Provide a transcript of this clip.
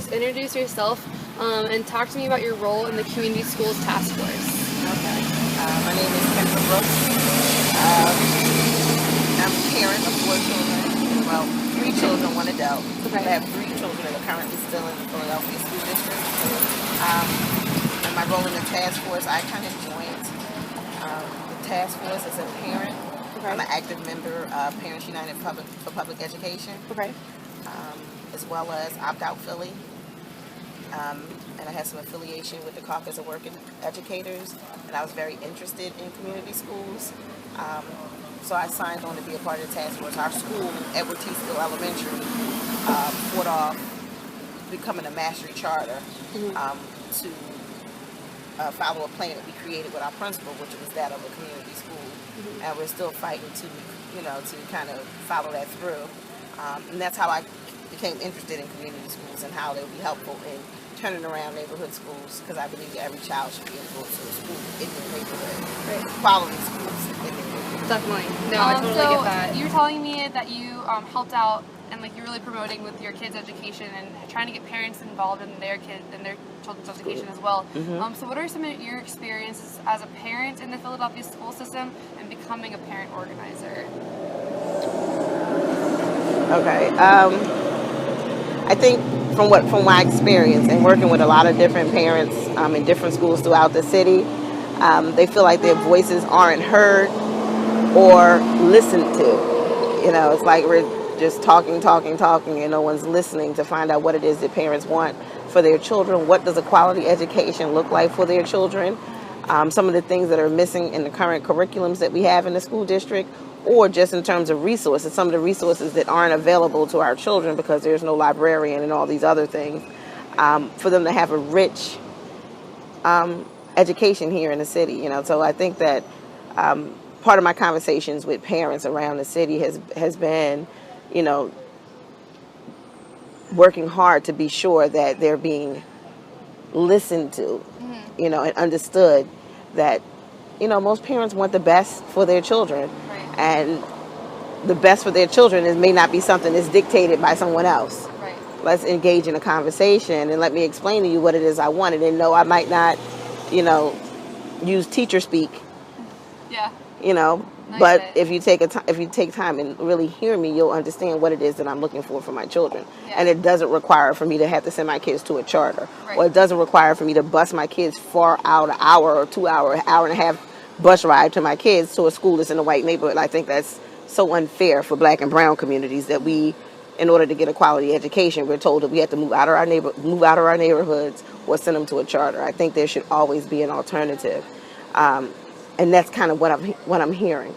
just introduce yourself and talk to me about your role in the Community Schools Task Force. Okay. My name is Kendra Brooks. Um, I'm a parent of 4 children. Well, 3 children, 1 adult. Okay. I have 3 children that are currently still in the Philadelphia School District. And my role in the task force, I kind of joined the task force as a parent. Okay. I'm an active member of Parents United for Public Education, Okay. as well as Opt Out Philly. And I had some affiliation with the Caucus of Working Educators, and I was very interested in community schools. So I signed on to be a part of the task force. Our school, Edward T. Steele Elementary, fought off becoming a mastery charter to follow a plan that we created with our principal, which was that of a community school. And we're still fighting to kind of follow that through. And that's how I became interested in community schools and how they would be helpful in turning around neighborhood schools, because I believe that every child should be able to go to a school in their neighborhood. Right. Quality schools in their neighborhood. Definitely. No, I totally So get that. you were telling me that you helped out and like you're really promoting with your kids' education and trying to get parents involved in their children's education as well. So what are some of your experiences as a parent in the Philadelphia school system and becoming a parent organizer? Okay. I think from my experience and working with a lot of different parents in different schools throughout the city, they feel like their voices aren't heard or listened to. You know, it's like we're just talking, and no one's listening to find out what it is that parents want for their children. What does a quality education look like for their children? Some of the things that are missing in the current curriculums that we have in the school district, or just in terms of resources, some of the resources that aren't available to our children because there's no librarian and all these other things, for them to have a rich education here in the city. You know, so I think that part of my conversations with parents around the city has been, you know, working hard to be sure that they're being listened to, you know, and understood that, you know, most parents want the best for their children. Right. And the best for their children may not be something that's dictated by someone else. Right. Let's engage in a conversation and let me explain to you what it is I wanted. And no, I might not, you know, use teacher speak, Yeah. you know, I but get it. if you take time and really hear me, you'll understand what it is that I'm looking for my children. Yeah. And it doesn't require for me to have to send my kids to a charter, Right. or it doesn't require for me to bus my kids far out, an hour or 2 hour, hour and a half bus ride to my kids to a school that's in a white neighborhood. I think that's so unfair for black and brown communities that we, in order to get a quality education, we're told that we have to move out of our neighborhoods or send them to a charter. I think there should always be an alternative. And that's kind of what I'm hearing.